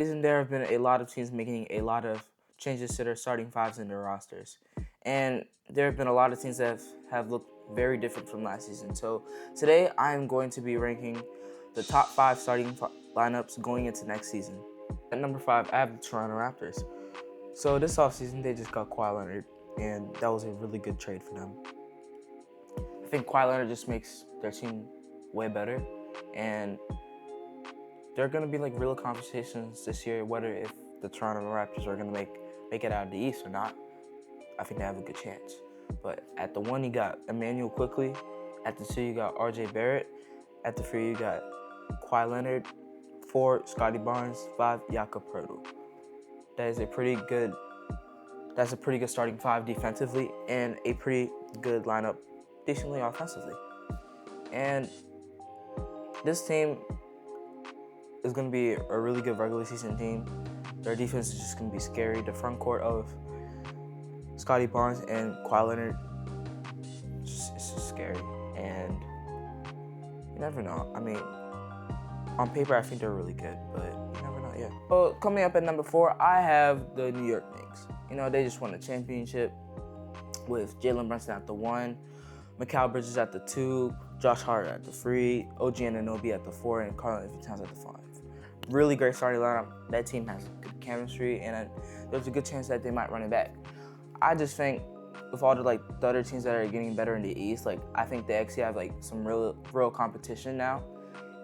Isn't there have been a lot of teams making a lot of changes to their starting fives and their rosters, and there have been a lot of teams that have looked very different from last season. So today I am going to be ranking the top five starting lineups going into next season. At number five, I have the Toronto Raptors. So this offseason they just got Kawhi Leonard, and that was a really good trade for them. I think Kawhi Leonard just makes their team way better, and there are going to be like real conversations this year whether if the Toronto Raptors are going to make it out of the East or not. I think they have a good chance. But at the one, you got Emmanuel Quickley. At the two, you got R.J. Barrett. At the three, you got Kawhi Leonard. Four, Scotty Barnes. Five, Jakob Poeltl. That's a pretty good starting five defensively and a pretty good lineup decently offensively. And this team is going to be a really good regular season team. Their defense is just going to be scary. The front court of Scotty Barnes and Kawhi Leonard, it's just scary. And you never know. I mean, on paper, I think they're really good, but you never know yet. Well, coming up at number four, I have the New York Knicks. You know, they just won a championship with Jalen Brunson at the one, Mikal Bridges at the two, Josh Hart at the three, OG Anunoby at the four, and Karl-Anthony Towns at the five. Really great starting lineup. That team has good chemistry, and there's a good chance that they might run it back. I just think with all the other teams that are getting better in the East, I think they actually have some real competition now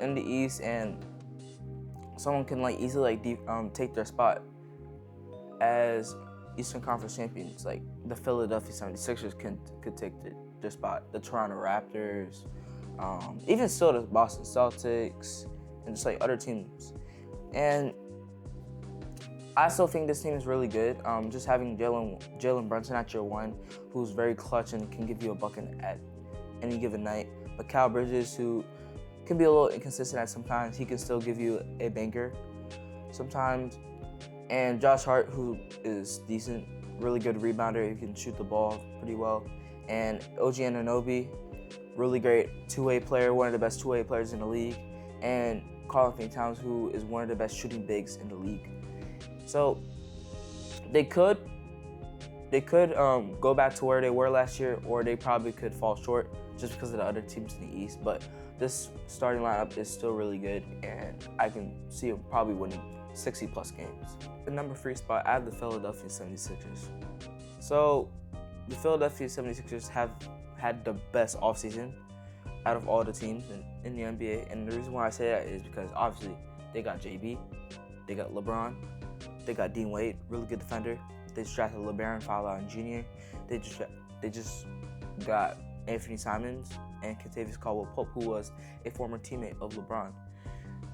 in the East, and someone can easily take their spot as Eastern Conference champions. Like the Philadelphia 76ers could take their spot. The Toronto Raptors, even still the Boston Celtics, and just other teams. And I still think this team is really good. Just having Jalen Brunson at your one, who's very clutch and can give you a bucket at any given night. Mikal Bridges, who can be a little inconsistent at sometimes, he can still give you a banker sometimes. And Josh Hart, who is decent, really good rebounder, he can shoot the ball pretty well. And OG Anunoby, really great two-way player, one of the best two-way players in the league. And Karl-Anthony Towns, who is one of the best shooting bigs in the league. So they could go back to where they were last year, or they probably could fall short just because of the other teams in the East. But this starting lineup is still really good, and I can see them probably winning 60-plus games. The number three spot, I have the Philadelphia 76ers. So the Philadelphia 76ers have had the best offseason out of all the teams in the NBA. And the reason why I say that is because obviously they got JB, they got LeBron, they got Dean Wade, really good defender. They just drafted LeBaron Fowler Jr. They just got Anthony Simons and Kentavious Caldwell-Pope, who was a former teammate of LeBron.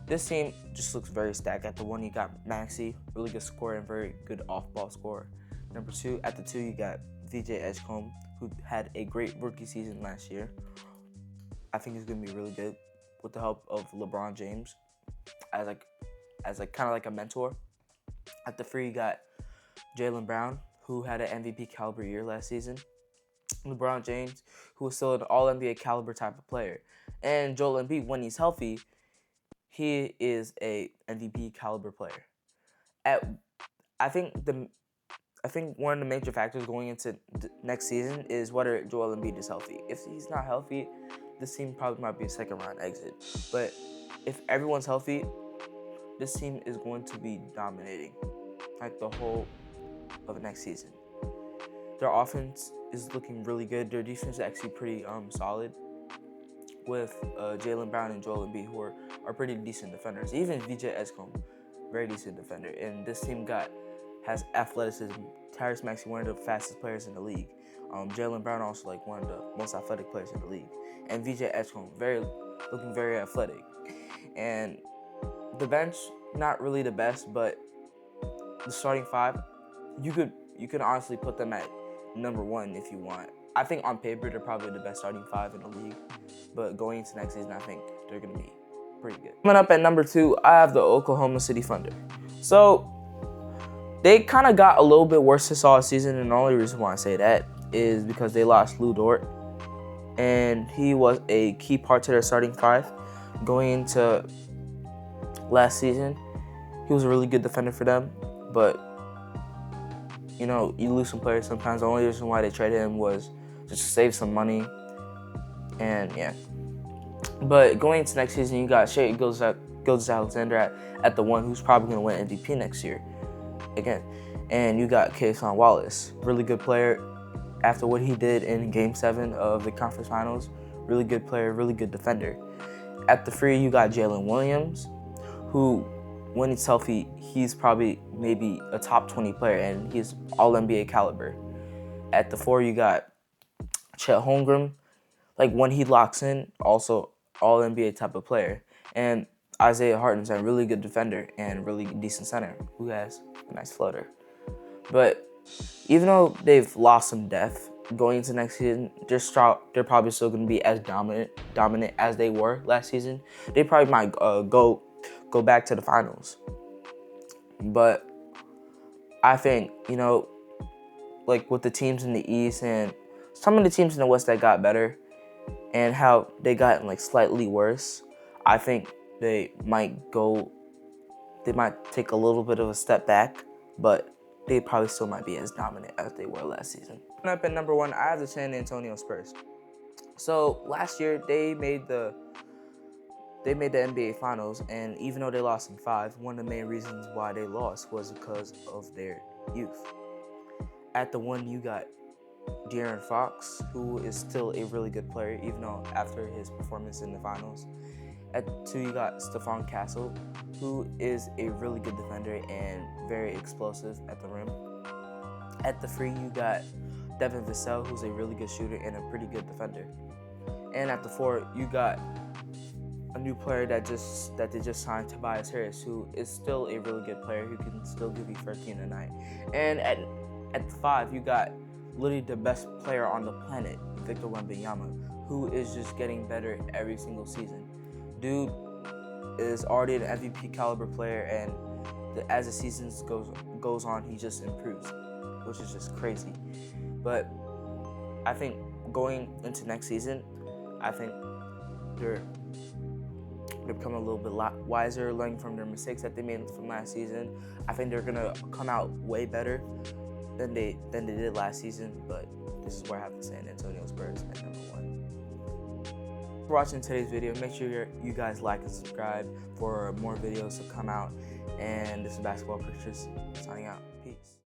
This team just looks very stacked. At the one, you got Maxey, really good scorer and very good off-ball scorer. Number two, at the two, you got VJ Edgecombe, who had a great rookie season last year. I think he's going to be really good with the help of LeBron James as kind of like a mentor. At the three, you got Jaylen Brown, who had an MVP caliber year last season. LeBron James, who is still an All-NBA caliber type of player. And Joel Embiid, when he's healthy, he is a MVP caliber player. I think one of the major factors going into next season is whether Joel Embiid is healthy. If he's not healthy, this team probably might be a second-round exit. But if everyone's healthy, this team is going to be dominating the whole of next season. Their offense is looking really good. Their defense is actually pretty solid with Jaylen Brown and Joel Embiid, who are pretty decent defenders. Even VJ Edgecombe, very decent defender. And this team has athleticism. Tyrese Maxey, one of the fastest players in the league. Jaylen Brown also one of the most athletic players in the league. And VJ Edgecombe, looking very athletic. And the bench, not really the best, but the starting five, you could honestly put them at number one if you want. I think on paper they're probably the best starting five in the league, but going into next season, I think they're going to be pretty good. Coming up at number two, I have the Oklahoma City Thunder. So they kind of got a little bit worse this offseason, and the only reason why I say that is because they lost Lou Dort, and he was a key part to their starting five going into last season. He was a really good defender for them, but you know, you lose some players sometimes. The only reason why they traded him was just to save some money, and yeah. But going into next season, you got Shai Gilgeous-Alexander at the 1, who's probably going to win MVP next year again. And you got Cason Wallace, really good player after what he did in Game 7 of the conference finals. Really good player, really good defender. At the 3, you got Jalen Williams, who, when he's healthy, he's probably maybe a top 20 player, and he's all-NBA caliber. At the 4, you got Chet Holmgren, like when he locks in, also all-NBA type of player. And Isaiah Hartenstein, really good defender and really decent center who has a nice floater. But even though they've lost some depth going into next season, they're probably still going to be as dominant as they were last season. They probably might go back to the finals. But I think, you know, like with the teams in the East and some of the teams in the West that got better and how they got like slightly worse, I think they might take a little bit of a step back, but they probably still might be as dominant as they were last season. Up at number 1, I have the San Antonio Spurs. So last year they made the NBA Finals, and even though they lost in 5, one of the main reasons why they lost was because of their youth. At the 1, you got De'Aaron Fox, who is still a really good player, even though after his performance in the finals. At 2, you got Stephon Castle, who is a really good defender and very explosive at the rim. At the 3, you got Devin Vassell, who's a really good shooter and a pretty good defender. And at the 4, you got a new player that they just signed, Tobias Harris, who is still a really good player who can still give you 13 a night. And at the 5, you got literally the best player on the planet, Victor Wembanyama, who is just getting better every single season. Dude is already an MVP caliber player, and as the season goes on, he just improves, which is just crazy. But I think going into next season, I think they're becoming a little bit wiser, learning from their mistakes that they made from last season. I think they're gonna come out way better than they did last season. But this is where I have the San Antonio Spurs at number 1. For watching today's video, make sure you guys like and subscribe for more videos to come out. And this is Basketball Pictures signing out. Peace.